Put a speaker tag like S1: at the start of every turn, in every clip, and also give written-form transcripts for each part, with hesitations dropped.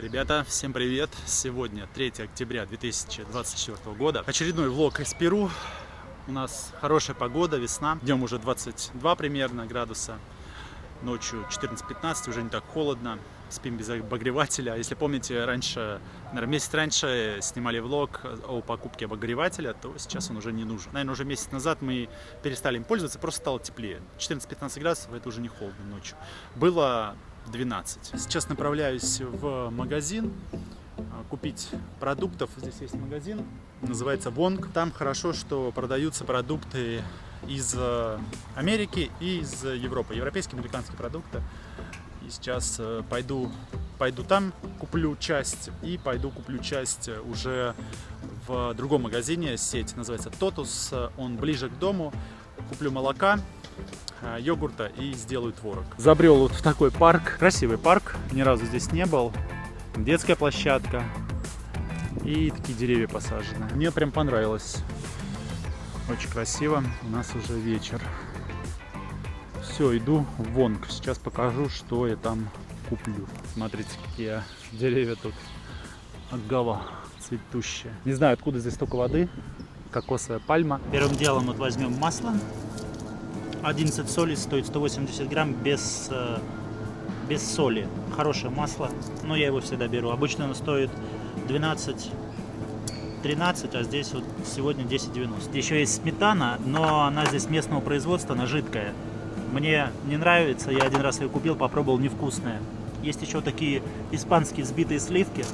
S1: Ребята, всем привет! Сегодня 3 октября 2024 года. Очередной влог из Перу. У нас хорошая погода, весна. Днем уже 22 примерно градуса. Ночью 14-15, уже не так холодно. Спим без обогревателя. Если помните, раньше, наверное, месяц раньше снимали влог о покупке обогревателя, то сейчас он уже не нужен. Наверное, уже месяц назад мы перестали им пользоваться, просто стало теплее. 14-15 градусов, это уже не холодно ночью. Было 12. Сейчас направляюсь в магазин купить продуктов. Здесь есть магазин, называется Вонг. Там хорошо, что продаются продукты из Америки и из Европы. Европейские, американские продукты. И сейчас пойду там, куплю часть, и пойду куплю часть уже в другом магазине. Сеть называется Тотус, он ближе к дому. Куплю молока, йогурта и сделаю творог. Забрел вот в такой парк, красивый парк, ни разу здесь не был. Детская площадка и такие деревья посажены. Мне прям понравилось. Очень красиво. У нас уже вечер. Все, иду в Вонг. Сейчас покажу, что я там куплю. Смотрите, какие деревья тут. Агава цветущая. Не знаю, откуда здесь столько воды. Кокосовая пальма.
S2: Первым делом вот возьмем масло. 11 соли стоит 180 грамм без соли. Хорошее масло, но я его всегда беру. Обычно оно стоит 12-13, а здесь вот сегодня 10,90. Еще есть сметана, но она здесь местного производства, она жидкая. Мне не нравится, я один раз ее купил, попробовал, невкусная. Есть еще такие испанские взбитые сливки,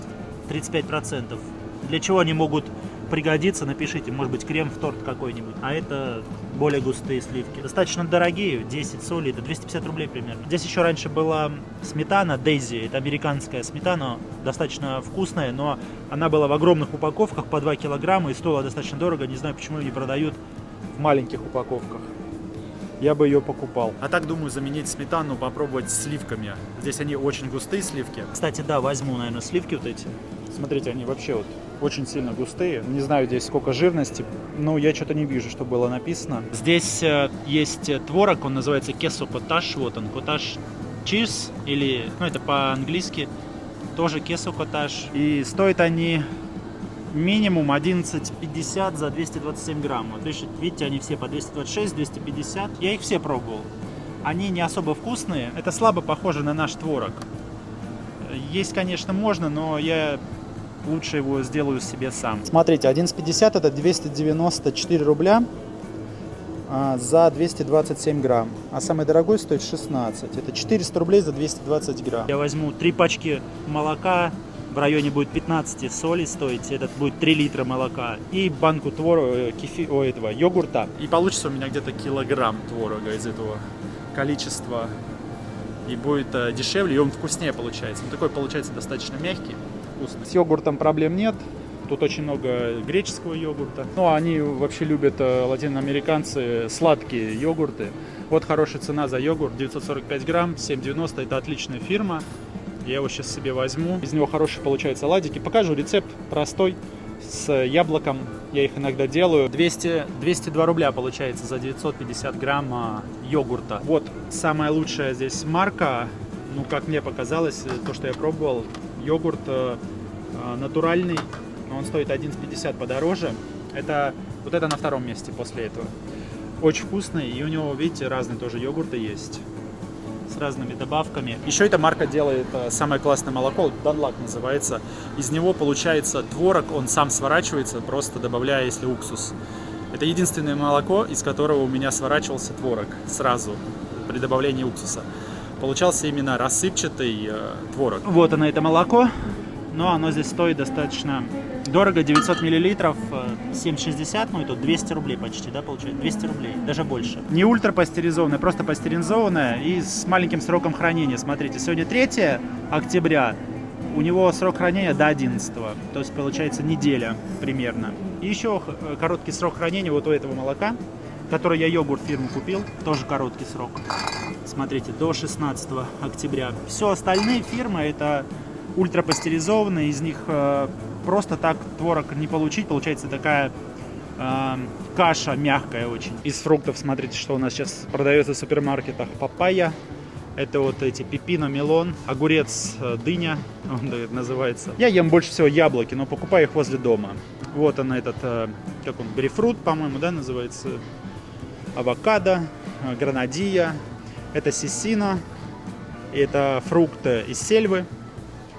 S2: 35%. Для чего они могут пригодиться, напишите, может быть, крем в торт какой-нибудь. А это более густые сливки. Достаточно дорогие, 10 соли, это 250 рублей примерно. Здесь еще раньше была сметана Дейзи, это американская сметана, достаточно вкусная, но она была в огромных упаковках по 2 килограмма и стоила достаточно дорого. Не знаю, почему ее не продают в маленьких упаковках. Я бы ее покупал. А так, думаю, заменить сметану, попробовать с сливками. Здесь они очень густые сливки. Кстати, да, возьму, наверное, сливки вот эти. Смотрите, они вообще вот очень сильно густые. Не знаю здесь сколько жирности, но я что-то не вижу, что было написано. Здесь есть творог, он называется кесо котаж. Вот он, котаж чиз, или, ну это по-английски, тоже кесо котаж. И стоят они минимум 11,50 за 227 грамм. Вот видите, они все по 226, 250. Я их все пробовал. Они не особо вкусные. Это слабо похоже на наш творог. Есть, конечно, можно, но я лучше его сделаю себе сам. Смотрите, 11,50 это 294 рубля за 227 грамм. А самый дорогой стоит 16. Это 400 рублей за 220 грамм. Я возьму 3 пачки молока. В районе будет 15 соли стоить, этот будет 3 литра молока, и банку этого йогурта. И получится у меня где-то килограмм творога из этого количества. И будет дешевле, и он вкуснее получается. Он такой получается достаточно мягкий, вкусный. С йогуртом проблем нет. Тут очень много греческого йогурта. Ну, они вообще любят, латиноамериканцы, сладкие йогурты. Вот хорошая цена за йогурт, 945 грамм, 7,90, это отличная фирма. Я его сейчас себе возьму. Из него хорошие получаются оладики. Покажу рецепт простой, с яблоком. Я их иногда делаю. 202 рубля получается за 950 грамм йогурта. Вот самая лучшая здесь марка, ну как мне показалось, то что я пробовал. Йогурт натуральный, но он стоит 11,50 подороже. Вот это на втором месте после этого. Очень вкусный, и у него, видите, разные тоже йогурты есть. С разными добавками. Еще эта марка делает самое классное молоко, Данлак называется. Из него получается творог, он сам сворачивается, просто добавляя, если уксус. Это единственное молоко, из которого у меня сворачивался творог сразу при добавлении уксуса. Получался именно рассыпчатый творог. Вот оно, это молоко, но оно здесь стоит достаточно дорого, 900 миллилитров, 7,60, ну это 200 рублей почти, да, получается, 200 рублей, даже больше. Не ультрапастеризованное, просто пастеризованное и с маленьким сроком хранения. Смотрите, сегодня 3 октября, у него срок хранения до 11, то есть получается неделя примерно. И еще короткий срок хранения вот у этого молока, который я йогурт фирму купил, тоже короткий срок. Смотрите, до 16 октября. Все остальные фирмы это ультрапастеризованные, из них просто так творог не получить, получается такая каша мягкая очень. Из фруктов смотрите, что у нас сейчас продается в супермаркетах. Папайя,
S1: Это вот эти пепино, мелон, огурец, дыня, он так называется. Я ем больше всего яблоки, но покупаю их возле дома. Вот он этот, как он, грейпфрут, по-моему, да, называется. Авокадо, гранадия, это сисино, это фрукты из сельвы.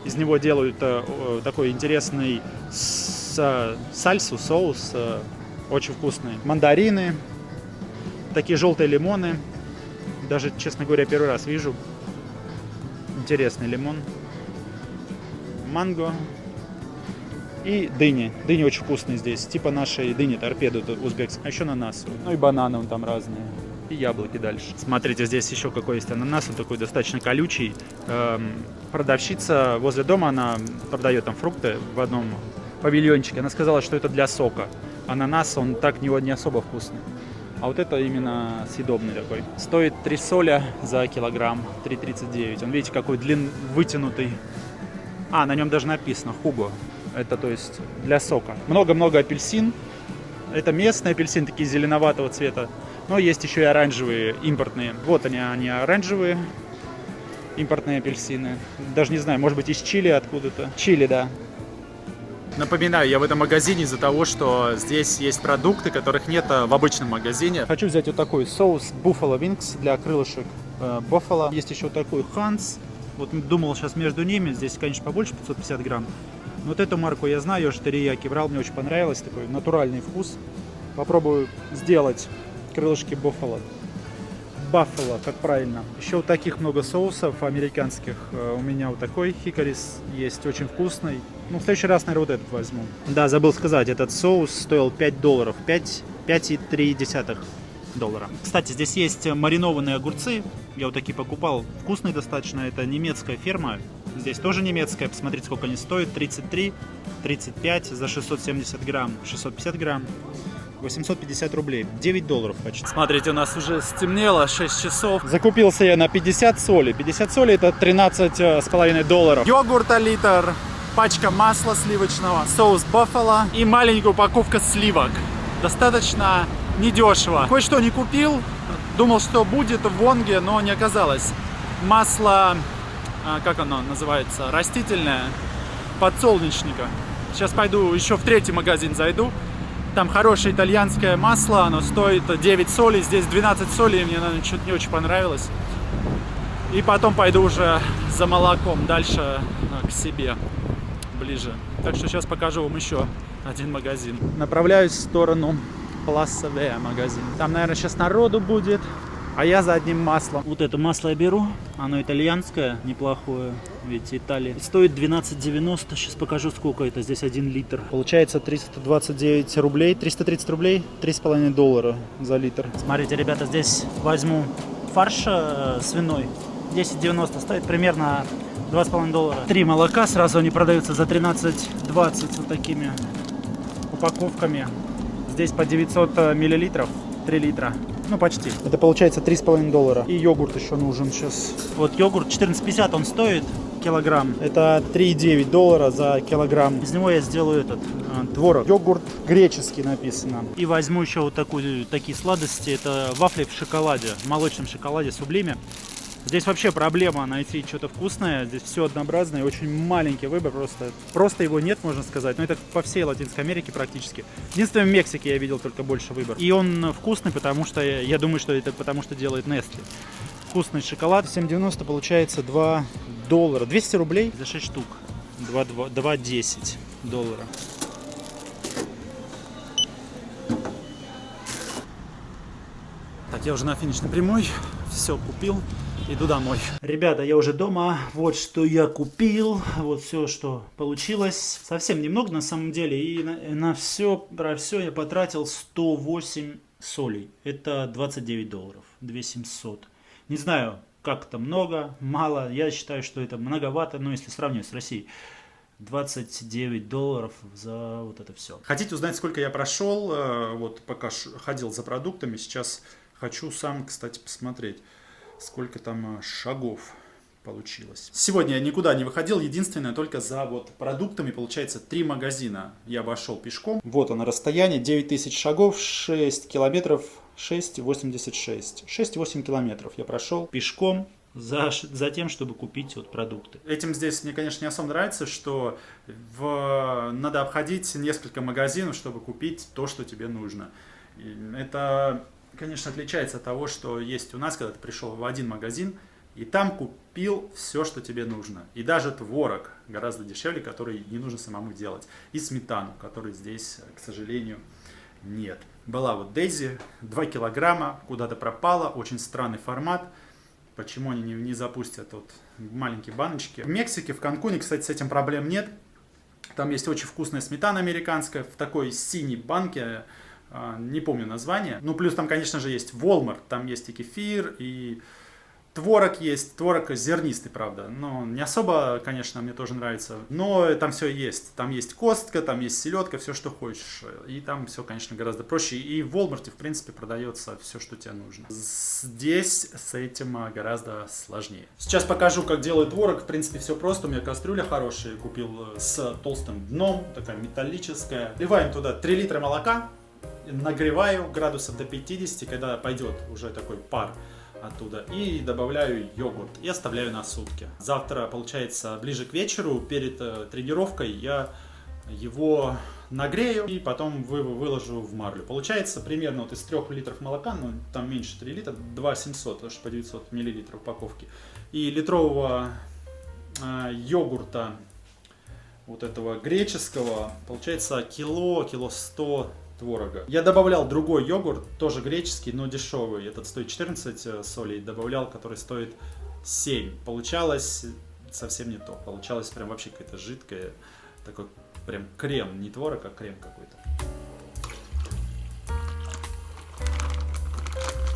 S1: Из него делают такой интересный сальсу, соус, очень вкусный. Мандарины, такие желтые лимоны. Даже, честно говоря, первый раз вижу. Интересный лимон. Манго. И дыни. Дыни очень вкусные здесь. Типа нашей дыни торпеды узбекской. А еще ананас. Ну и бананы вон там разные. И яблоки дальше. Смотрите, здесь еще какой есть ананас. Он такой достаточно колючий. Продавщица возле дома, она продает там фрукты в одном павильончике. Она сказала, что это для сока. Ананас, он так не особо вкусный. А вот это именно съедобный такой. Стоит 3 соля за килограмм, 3,39. Он, видите, какой вытянутый. На нем даже написано Хуго. Это, то есть, для сока. Много-много апельсин. Это местные апельсины, такие зеленоватого цвета. Но есть еще и оранжевые, импортные. Вот они оранжевые, импортные апельсины. Даже не знаю, может быть, из Чили откуда-то. Чили, да. Напоминаю, я в этом магазине из-за того, что здесь есть продукты, которых нет в обычном магазине. Хочу взять вот такой соус Buffalo Wings для крылышек Buffalo. Есть еще вот такой Hans. Вот думал сейчас между ними, здесь, конечно, побольше, 550 грамм. Но вот эту марку я знаю, уже терияки брал, мне очень понравилось. Такой натуральный вкус. Попробую сделать крылышки Buffalo. Buffalo, как правильно. Еще вот таких много соусов американских. У меня вот такой хикорис есть, очень вкусный. Ну, в следующий раз, наверное, вот этот возьму. Да, забыл сказать, этот соус стоил $5. 5,3 доллара. Кстати, здесь есть маринованные огурцы. Я вот такие покупал. Вкусные достаточно. Это немецкая ферма. Здесь тоже немецкая. Посмотрите, сколько они стоят. 33, 35 за 670 грамм. 650 грамм. 850 рублей. $9 почти. Смотрите, у нас уже стемнело, 6 часов. Закупился я на 50 соли. 50 соли это $13,5. Йогурт литр, пачка масла сливочного, соус Buffalo и маленькая упаковка сливок. Достаточно недешево. Кое-что не купил. Думал, что будет в Вонге, но не оказалось. Масло, как оно называется, растительное, подсолнечника. Сейчас пойду еще в третий магазин зайду. Там хорошее итальянское масло, оно стоит 9 солей, здесь 12 солей, мне, наверное, что-то не очень понравилось. И потом пойду уже за молоком дальше к себе, ближе. Так что сейчас покажу вам еще один магазин. Направляюсь в сторону Пласа Веа магазин. Там, наверное, сейчас народу будет, а я за одним маслом.
S2: Вот это масло я беру, оно итальянское, неплохое, видите, Италия. Стоит 12,90, сейчас покажу, сколько это, здесь 1 литр.
S1: Получается 329 рублей, 330 рублей, $3,5 за литр.
S2: Смотрите, ребята, здесь возьму фарш свиной, 10,90, стоит примерно $2,5. 3 молока, сразу они продаются за 13,20 вот такими упаковками. Здесь по 900 миллилитров, 3 литра. Ну, почти. Это получается $3,5. И йогурт еще нужен сейчас. Вот йогурт 14,50 он стоит килограмм.
S1: Это $3,9 за килограмм.
S2: Из него я сделаю этот
S1: творог. Йогурт греческий написано.
S2: И возьму еще вот такие сладости. Это вафли в шоколаде, в молочном шоколаде сублиме. Здесь вообще проблема найти что-то вкусное. Здесь все однообразное, очень маленький выбор. Просто его нет, можно сказать. Но это по всей Латинской Америке практически. Единственное, в Мексике я видел только больше выбор. И он вкусный, потому что, я думаю, что это потому что делает Nestle. Вкусный шоколад. 7,90 получается $2. 200 рублей за 6 штук.
S1: 2,10 доллара. Так, я уже на финишной прямой. Все купил. Иду домой.
S2: Ребята, я уже дома. Вот что я купил. Вот все, что получилось. Совсем немного на самом деле. И про все я потратил 108 солей. Это $29. 2700. Не знаю, как это много, мало. Я считаю, что это многовато. Но если сравнивать с Россией. $29 за вот это все.
S1: Хотите узнать, сколько я прошел? Вот пока ходил за продуктами. Сейчас хочу сам, кстати, посмотреть, сколько там шагов получилось. Сегодня я никуда не выходил, единственное, только за вот продуктами, получается, 3 магазина я обошел пешком. Вот оно расстояние, 9000 шагов, 6 километров, 6,86. 6,8 километров я прошел пешком
S2: за тем, чтобы купить вот продукты.
S1: Этим здесь мне, конечно, не особо нравится, что надо обходить несколько магазинов, чтобы купить то, что тебе нужно. И это, конечно, отличается от того, что есть у нас, когда ты пришел в один магазин, и там купил все, что тебе нужно. И даже творог гораздо дешевле, который не нужно самому делать. И сметану, которой здесь, к сожалению, нет. Была вот Дейзи, 2 килограмма, куда-то пропала, очень странный формат. Почему они не запустят вот маленькие баночки. В Мексике, в Канкуне, кстати, с этим проблем нет. Там есть очень вкусная сметана американская в такой синей банке, не помню название. Ну, плюс там, конечно же, есть Walmart, там есть и кефир, и творог есть, творог зернистый, правда, но не особо, конечно, мне тоже нравится, но там все есть, там есть костка, там есть селедка, все, что хочешь, и там все, конечно, гораздо проще, и в Walmart, в принципе, продается все, что тебе нужно. Здесь с этим гораздо сложнее. Сейчас покажу, как делают творог, в принципе, все просто, у меня кастрюля хорошая, купил с толстым дном, такая металлическая, вливаем туда 3 литра молока, нагреваю градусов до 50, когда пойдет уже такой пар оттуда, и добавляю йогурт и оставляю на сутки. Завтра, получается, ближе к вечеру, перед тренировкой, я его нагрею и потом выложу в марлю. Получается примерно вот из 3 литров молока, ну там меньше 3 литра, 2 700, потому что по 900 миллилитров упаковки, и литрового йогурта вот этого греческого, получается кило 100 творога. Я добавлял другой йогурт, тоже греческий, но дешевый. Этот стоит 14 солей. Добавлял, который стоит 7. Получалось совсем не то. Получалось прям вообще какая-то жидкая, такой прям крем. Не творог, а крем какой-то.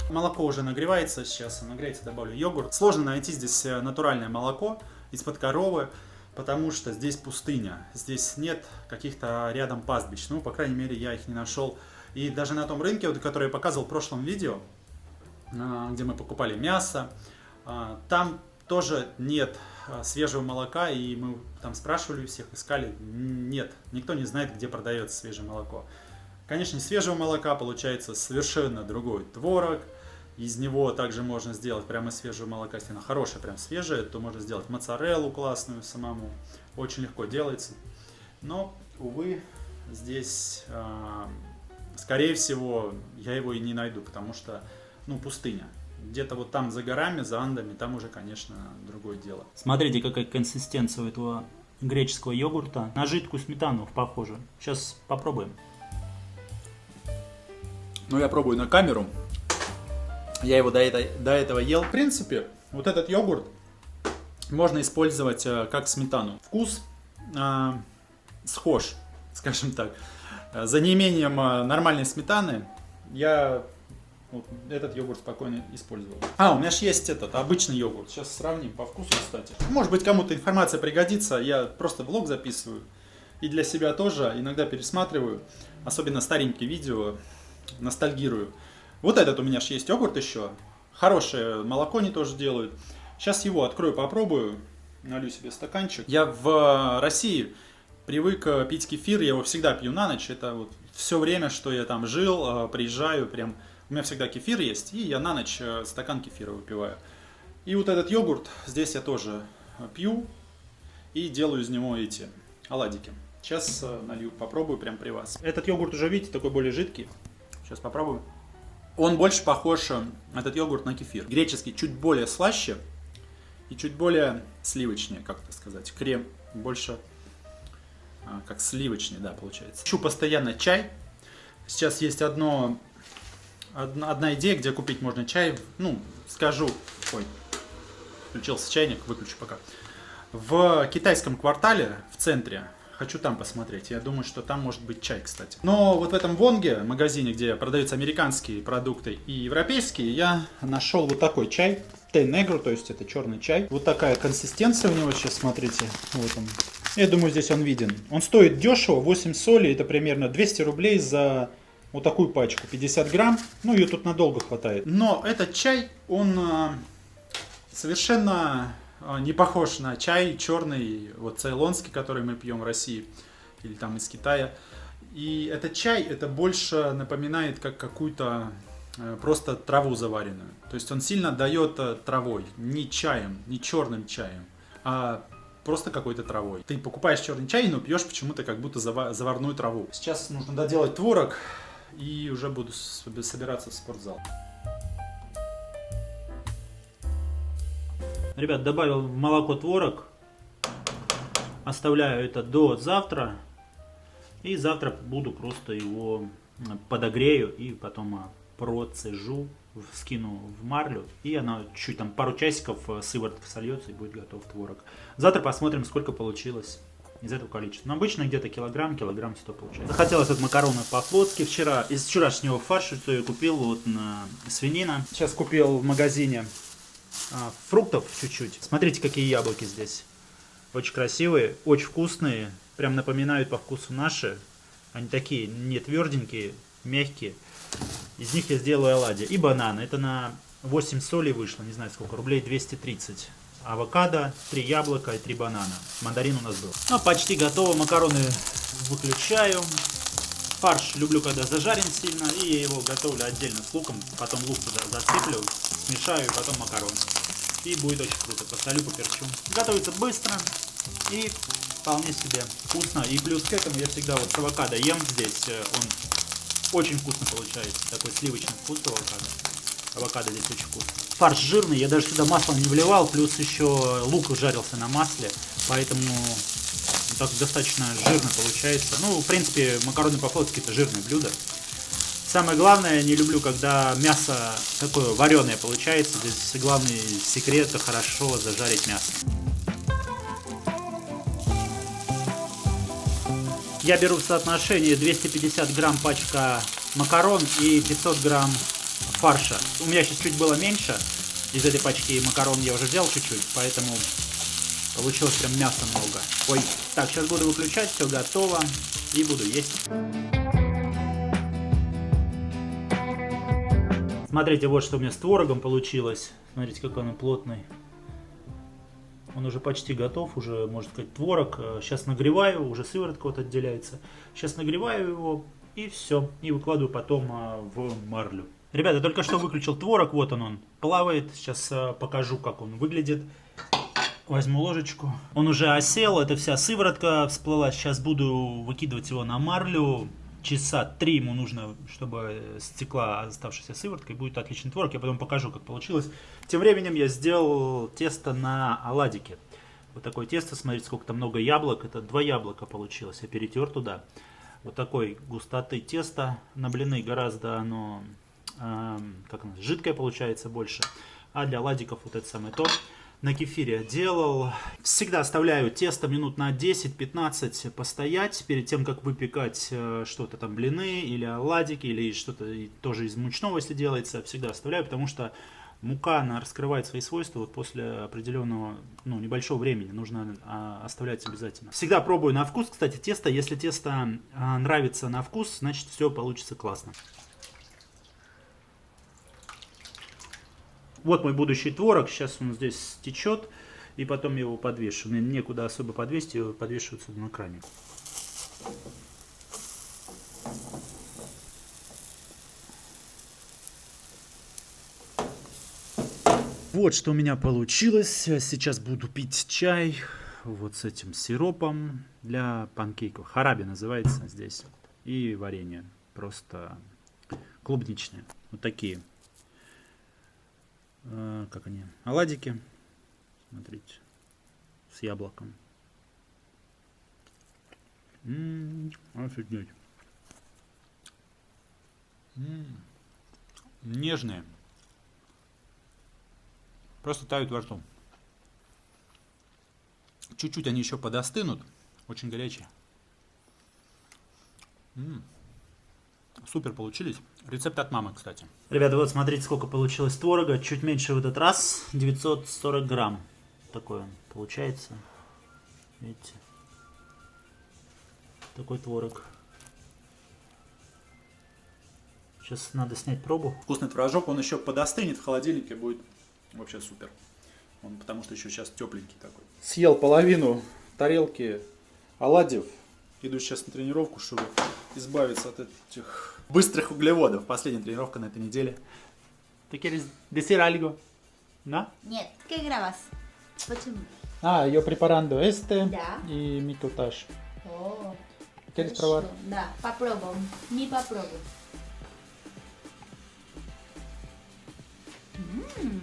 S1: Молоко уже нагревается. Сейчас нагреется, добавлю йогурт. Сложно найти здесь натуральное молоко из-под коровы, потому что здесь пустыня, здесь нет каких-то рядом пастбищ, ну, по крайней мере, я их не нашел. И даже на том рынке, который я показывал в прошлом видео, где мы покупали мясо, там тоже нет свежего молока, и мы там спрашивали у всех, искали, нет, никто не знает, где продается свежее молоко. Конечно, из свежего молока получается совершенно другой творог. Из него также можно сделать прямо из свежего молока, если оно хорошее, прям свежее, то можно сделать моцареллу классную самому. Очень легко делается. Но, увы, здесь, скорее всего, я его и не найду, потому что, ну, пустыня. Где-то вот там за горами, за Андами, там уже, конечно, другое дело.
S2: Смотрите, какая консистенция у этого греческого йогурта. На жидкую сметану похоже. Сейчас попробуем.
S1: Ну, я пробую на камеру. Я его до этого ел. В принципе, вот этот йогурт можно использовать как сметану. Вкус схож, скажем так. За неимением нормальной сметаны я вот этот йогурт спокойно использовал. У меня же есть этот обычный йогурт. Сейчас сравним по вкусу, кстати. Может быть, кому-то информация пригодится. Я просто влог записываю. И для себя тоже иногда пересматриваю. Особенно старенькие видео. Ностальгирую. Вот этот у меня же есть йогурт еще. Хорошее молоко они тоже делают. Сейчас его открою, попробую. Налью себе стаканчик. Я в России привык пить кефир. Я его всегда пью на ночь. Это вот все время, что я там жил, приезжаю, прям у меня всегда кефир есть. И я на ночь стакан кефира выпиваю. И вот этот йогурт здесь я тоже пью. И делаю из него эти оладики. Сейчас налью, попробую прям при вас. Этот йогурт уже, видите, такой более жидкий. Сейчас попробую. Он больше похож, этот йогурт, на кефир. Греческий чуть более слаще и чуть более сливочнее, как это сказать. Крем больше как сливочный, да, получается. Ищу постоянно чай. Сейчас есть одна идея, где купить можно чай. Ну, скажу. Ой, включился чайник, выключу пока. В китайском квартале, в центре. Хочу там посмотреть. Я думаю, что там может быть чай, кстати. Но вот в этом Вонге, магазине, где продаются американские продукты и европейские, я нашел вот такой чай. Té Negro, то есть это черный чай. Вот такая консистенция у него сейчас, смотрите. Вот он. Я думаю, здесь он виден. Он стоит дешево, 8 солей. Это примерно 200 рублей за вот такую пачку. 50 грамм. Ну, ее тут надолго хватает. Но этот чай, он совершенно не похож на чай черный, вот цейлонский, который мы пьем в России, или там из Китая. И этот чай, это больше напоминает как какую-то просто траву заваренную. То есть он сильно отдает травой, не чаем, не черным чаем, а просто какой-то травой. Ты покупаешь черный чай, но пьешь почему-то как будто заварную траву. Сейчас нужно доделать творог и уже буду собираться в спортзал.
S2: Ребят, добавил в молоко творог. Оставляю это до завтра. И завтра буду просто его подогрею и потом процежу, скину в марлю. И она чуть там пару часиков сыворотка сольется и будет готов творог. Завтра посмотрим, сколько получилось из этого количества. Но обычно где-то килограмм 100 получается. Захотелось вот макароны по-флотски вчера. Из вчерашнего фарша, что я купил, вот на свинина. Сейчас купил в магазине фруктов чуть-чуть. Смотрите, какие яблоки здесь. Очень красивые, очень вкусные. Прям напоминают по вкусу наши. Они такие не тверденькие, мягкие. Из них я сделаю оладьи. И бананы. Это на 8 солей вышло, не знаю сколько, рублей 230. Авокадо, 3 яблока и 3 банана. Мандарин у нас был. Ну, почти готово. Макароны выключаю. Фарш люблю, когда зажарен сильно. И я его готовлю отдельно с луком. Потом лук туда засыплю, смешаю и потом макароны. И будет очень круто. Посолю, поперчу. Готовится быстро и вполне себе вкусно. И плюс к этому я всегда вот с авокадо ем здесь. Он очень вкусно получается. Такой сливочный вкус авокадо. Авокадо здесь очень вкусно. Фарш жирный. Я даже сюда масло не вливал. Плюс еще лук жарился на масле. Поэтому так достаточно жирно получается. Ну, в принципе, макароны по-флотски это жирное блюдо. Самое главное, не люблю, когда мясо такое вареное получается. Здесь главный секрет — это хорошо зажарить мясо. Я беру в соотношении 250 грамм пачка макарон и 500 грамм фарша. У меня сейчас чуть было меньше. Из этой пачки макарон я уже взял чуть-чуть, поэтому получилось прям мяса много. Ой, так, сейчас буду выключать, все готово и буду есть. Смотрите, вот что у меня с творогом получилось. Смотрите, какой он плотный. Он уже почти готов, уже, можно сказать, творог. Сейчас нагреваю, уже сыворотка вот отделяется. Сейчас нагреваю его и все. И выкладываю потом в марлю. Ребята, только что выключил творог, вот он плавает. Сейчас покажу, как он выглядит. Возьму ложечку. Он уже осел, это вся сыворотка всплыла. Сейчас буду выкидывать его на марлю. Часа 3 ему нужно, чтобы стекла оставшаяся сыворотка, и будет отличный творог. Я потом покажу, как получилось. Тем временем я сделал тесто на оладики. Вот такое тесто, смотрите, сколько там много яблок. Это 2 яблока получилось, я перетер туда. Вот такой густоты теста. На блины гораздо оно жидкое получается больше. А для оладиков вот это самое то. На кефире делал. Всегда оставляю тесто минут на 10-15 постоять перед тем, как выпекать что-то там, блины или оладики, или что-то тоже из мучного, если делается. Всегда оставляю, потому что мука, она раскрывает свои свойства вот после определенного, небольшого времени. Нужно оставлять обязательно. Всегда пробую на вкус, кстати, тесто. Если тесто нравится на вкус, значит все получится классно. Вот мой будущий творог, сейчас он здесь течет, и потом я его подвешу. Мне некуда особо подвесить, его подвешу отсюда на кране. Вот что у меня получилось. Сейчас буду пить чай вот с этим сиропом для панкейков. Хараби называется здесь. И варенье. Просто клубничное. Вот такие. Как они? Оладики. Смотрите. С яблоком. Офигеть.
S1: Нежные. Просто тают во рту. Чуть-чуть они еще подостынут. Очень горячие. Супер получились. Рецепт от мамы, кстати.
S2: Ребята, вот смотрите, сколько получилось творога. Чуть меньше в этот раз. 940 грамм. Такой он получается. Видите? Такой творог. Сейчас надо снять пробу.
S1: Вкусный творожок, он еще подостынет в холодильнике, будет вообще супер. Он потому что еще сейчас тепленький такой. Съел половину тарелки оладьев. Иду сейчас на тренировку, чтобы избавиться от этих быстрых углеводов. Последняя тренировка на этой неделе. ¿Te quieres decir algo? ¿No?
S3: Нет, ¿qué grabas? Почему?
S1: Yo preparando este
S3: Ya.
S1: y mi cottage.
S3: Oh,
S1: ¿Quieres
S3: хорошо.
S1: probar?
S3: Да, попробуем. Не попробуем.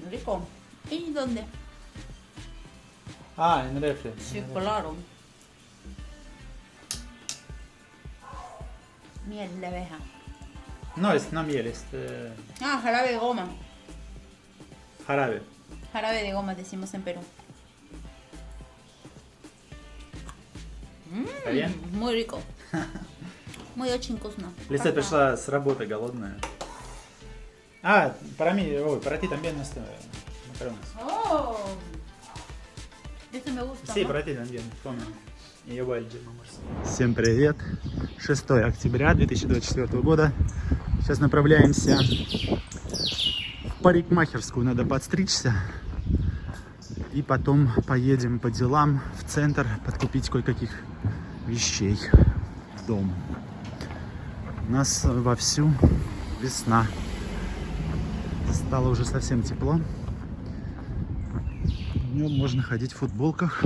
S3: Rico. ¿Y dónde?
S1: En refri.
S3: Sí, claro. Miel de abeja.
S1: No, es no miel, es
S3: Jarabe de goma.
S1: jarabe.
S3: Jarabe de goma decimos en Perú.
S1: ¿Está bien?
S3: Muy rico. Muy очень вкусно.
S1: Лиса
S3: Правда.
S1: пришла с работы голодная. Para ti también este макароnes.
S3: Oh. Este me gusta.
S1: Sí,
S3: ¿no?
S1: para ti también. Всем привет. 6 октября 2024 года. Сейчас направляемся в парикмахерскую. Надо подстричься. И потом поедем по делам в центр подкупить кое-каких вещей в дом. У нас вовсю весна. Стало уже совсем тепло. Днем можно ходить в футболках.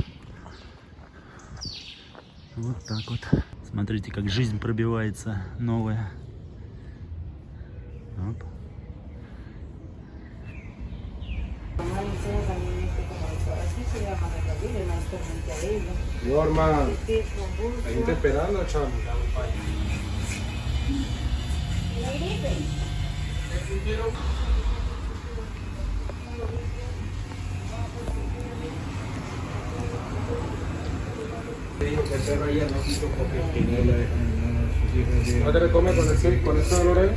S1: Вот так вот. Смотрите, как жизнь пробивается новая. Оп.
S4: Norma, hay gente esperando, chamo. Dijo que el perro ayer no quiso porque no te lo comes con ese olor ahí.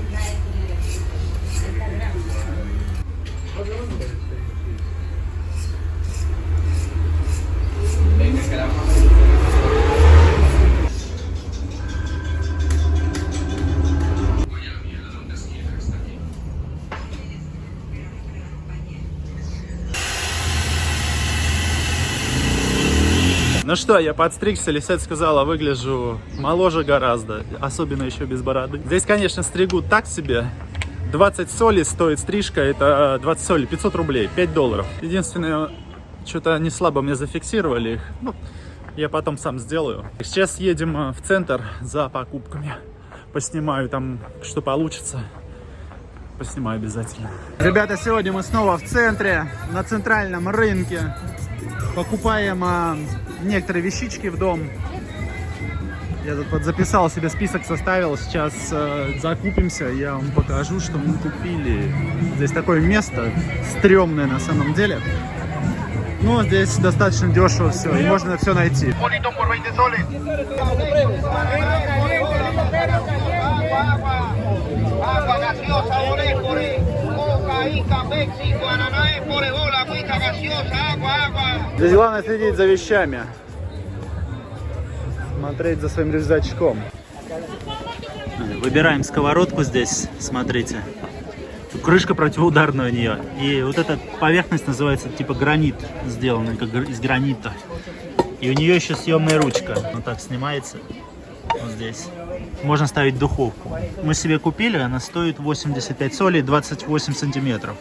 S1: Ну что, я подстригся, Лисет сказала, выгляжу моложе гораздо, особенно еще без бороды. Здесь, конечно, стригут так себе. 20 соли стоит стрижка, это 20 соли, 500 рублей, $5. Единственное, что-то не слабо мне зафиксировали их. Ну, я потом сам сделаю. Сейчас едем в центр за покупками. Поснимаю там, что получится. Поснимаю обязательно. Ребята, сегодня мы снова в центре, на центральном рынке. Покупаем некоторые вещички в дом. Я тут записал себе список, составил. Сейчас закупимся, я вам покажу, что мы купили. Здесь такое место стрёмное на самом деле. Но здесь достаточно дешево все, и можно все найти.
S5: Agua gaseosa, Oréjole, Coca, Ica, México, Ananá, Porebola, agüita gaseosa, agua.
S1: Здесь главное следить за вещами. Смотреть за своим рюкзачком. Выбираем сковородку здесь, смотрите. Крышка противоударная у нее. И вот эта поверхность называется типа гранит, сделанная как из гранита. И у нее еще съемная ручка. Вот так снимается. Вот здесь. Можно ставить в духовку. Мы себе купили, она стоит 85 солей, 28 сантиметров.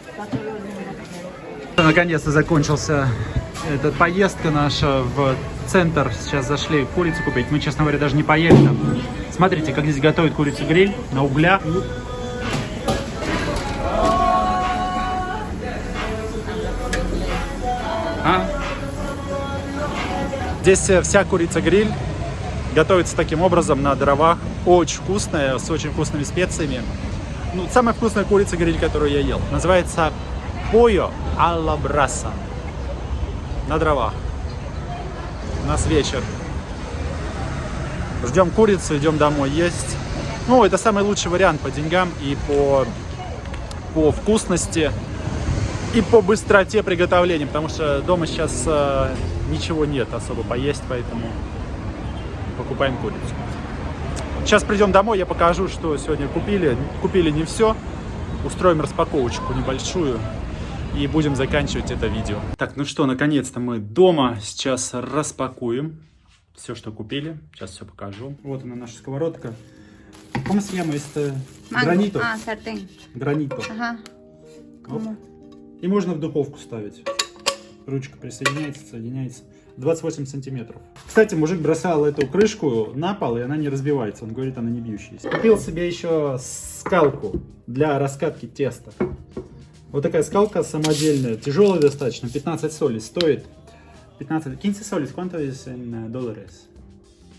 S1: Наконец-то закончился эта поездка наша в центр. Сейчас зашли курицу купить. Мы, честно говоря, даже не поели там. Смотрите, как здесь готовят курицу-гриль на углях. Здесь вся курица-гриль готовится таким образом на дровах. Очень вкусная, с очень вкусными специями. Ну, самая вкусная курица-гриль, которую я ел. Называется pollo a la brasa. На дровах. У нас вечер. Ждем курицу, идем домой есть. Ну, это самый лучший вариант по деньгам и по вкусности, и по быстроте приготовления, потому что дома сейчас ничего нет особо поесть, поэтому покупаем курицу. Сейчас придем домой, я покажу, что сегодня купили. Купили не все. Устроим распаковочку небольшую и будем заканчивать это видео. Так, ну что, наконец-то мы дома. Сейчас распакуем. все, что купили. Сейчас все покажу. Вот она, наша сковородка. ¿Cómo se llama este?
S3: Mango.
S1: Гранито.
S3: Ah, sartén.
S1: Гранито.
S3: Ajá.
S1: Оп.
S3: ¿Cómo?
S1: И можно в духовку ставить. Ручка присоединяется, соединяется. 28 сантиметров. Кстати, мужик бросал эту крышку на пол, и она не разбивается. Он говорит, она не бьющаяся. Купил себе еще скалку для раскатки теста. Вот такая скалка самодельная, тяжелая достаточно, 15 солей стоит. 15 солей, ¿cuánto es en dólares?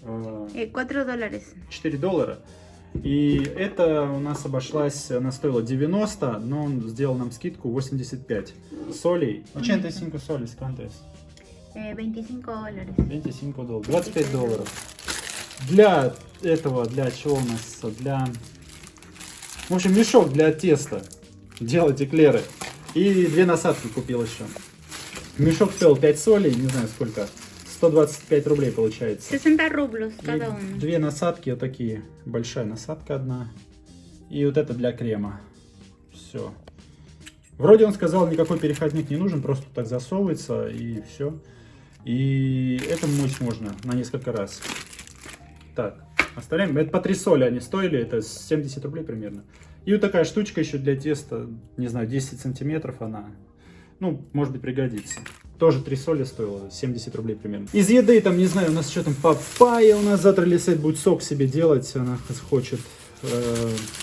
S3: $4.
S1: $4. И это у нас обошлась, она стоила 90, но он сделал нам скидку 85 солей. 85 солей, ¿cuánto es?
S3: $25.
S1: 25 долларов, 25 долларов. Для этого, для чего у нас? Для... В общем, мешок для теста. Делать эклеры. И 2 насадки купил еще. Мешок стоил 5 солей, не знаю сколько. 125 рублей получается.
S3: 60 rublos cada uno.
S1: 2 насадки вот такие. Большая насадка одна. И вот это для крема. Все. Вроде он сказал, никакой переходник не нужен, просто так засовывается и все. И это мыть можно на несколько раз. Так, оставляем. Это по 3 соли они стоили, это 70 рублей примерно. И вот такая штучка еще для теста, не знаю, 10 сантиметров она. Ну, может быть, пригодится. Тоже 3 соли стоило, 70 рублей примерно. Из еды, там, не знаю, у нас что там, папайя у нас завтра Лисет будет сок себе делать, она хочет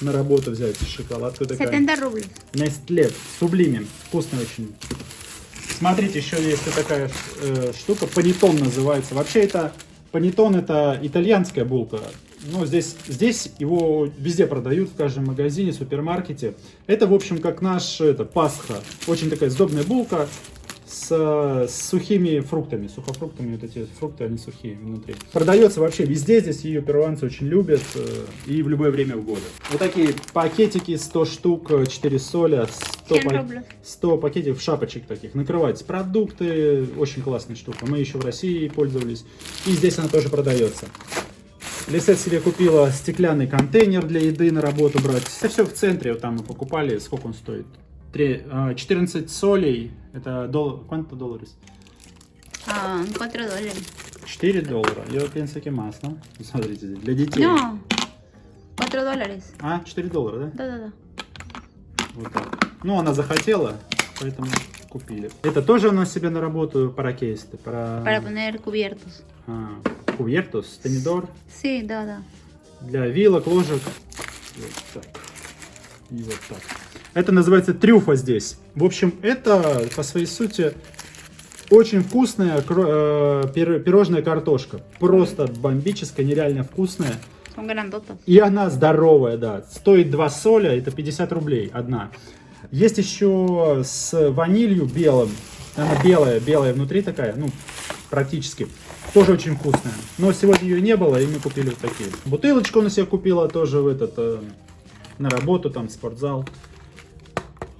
S1: на работу взять шоколадку такая.
S3: 70 rublos.
S1: Nestlé, Sublime, вкусно очень. Смотрите, еще есть вот такая штука, панеттон называется. Вообще это панеттон, это итальянская булка. Но здесь его везде продают, в каждом магазине, супермаркете. Это, в общем, как наш Пасха. Очень такая сдобная булка с сухими фруктами. Сухофруктами, вот эти фрукты, они сухие внутри. Продается вообще везде, здесь ее перуанцы очень любят. И в любое время года. Вот такие пакетики, 100 штук, 4 соли, 100 пакетиков шапочек таких. Накрывать продукты, очень классная штука. Мы еще в России пользовались. И здесь она тоже продается. Лисет себе купила стеклянный контейнер для еды на работу брать. Это все в центре, вот там мы покупали. Сколько он стоит? 14 солей. Это ¿Cuánto dólares?
S3: 4 dólares.
S1: 4 доллара. Я pienso que más, ¿no? Смотрите, здесь для детей.
S3: No, 4 dólares.
S1: 4 доллара, да?
S3: Да.
S1: Вот так. Ну, она захотела, поэтому купили. Это тоже она себе на работу para qué este?
S3: Para poner cubiertos.
S1: Cubiertos, tenedor.
S3: Sí, да.
S1: Для вилок, ложек. Вот так. И вот так. Это называется трюфа здесь. В общем, это по своей сути очень вкусная пирожная картошка. Просто бомбическая, нереально вкусная.
S3: Son grandotas.
S1: И она здоровая, да. Стоит 2 соля, это 50 рублей одна. Есть еще с ванилью белым. Она белая внутри такая, ну, практически. Тоже очень вкусная. Но сегодня ее не было, и мы купили вот такие. Бутылочку на себя купила тоже в на работу, там, спортзал.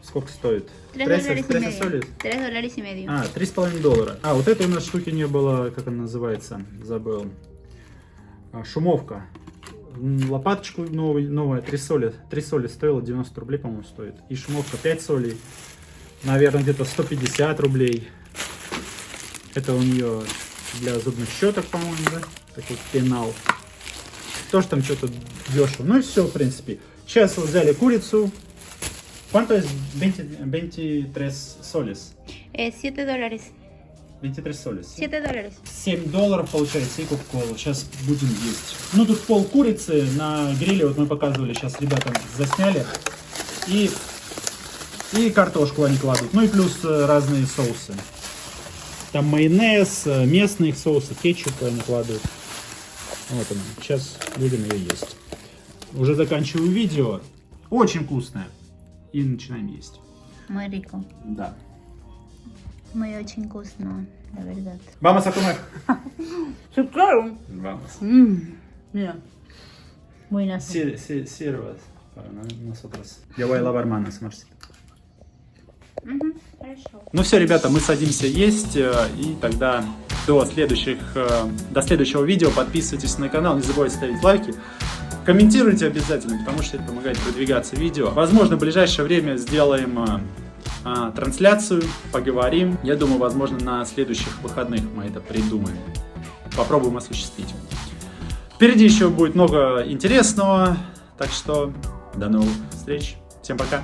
S1: Сколько стоит?
S3: 3
S1: соли?
S3: $3 y medio.
S1: 3,5 доллара. Вот этой у нас штуки не было, как она называется, забыл. Шумовка. Лопаточку новая, 3 соли. 3 соли стоила, 90 рублей, по-моему, стоит. И шумовка 5 солей. Наверное, где-то 150 рублей. Это у нее для зубных щеток, по-моему, да? Такой пенал. Тоже там что-то дешево. Ну и все, в принципе. Сейчас вот взяли курицу. ¿Cuánto es 23 soles?
S3: 7 dólares.
S1: 23 soles.
S3: 7 dólares.
S1: 7 долларов получается и кока-кола. Сейчас будем есть. Ну тут пол курицы на гриле, вот мы показывали, сейчас ребята засняли. И картошку они кладут. Ну и плюс разные соусы. Там майонез, местные соусы, кетчуп они кладут. Вот она. Сейчас будем ее есть. Уже заканчиваю видео. Очень вкусная. И начинаем есть.
S3: Muy rico.
S1: Да.
S3: Muy очень вкусно, la verdad.
S1: Vamos a comer.
S3: Sí, claro.
S1: Vamos.
S3: Mira. Buenas.
S1: Sirvas para nosotros. Я voy a lavar manos, Марсик.
S3: Хорошо.
S1: Ну все, ребята, мы садимся есть, и тогда до следующего видео подписывайтесь на канал, не забывайте ставить лайки, комментируйте обязательно, потому что это помогает продвигаться видео. Возможно, в ближайшее время сделаем трансляцию, поговорим. Я думаю, возможно, на следующих выходных мы это придумаем. попробуем осуществить. Впереди еще будет много интересного, так что до новых встреч. Всем пока.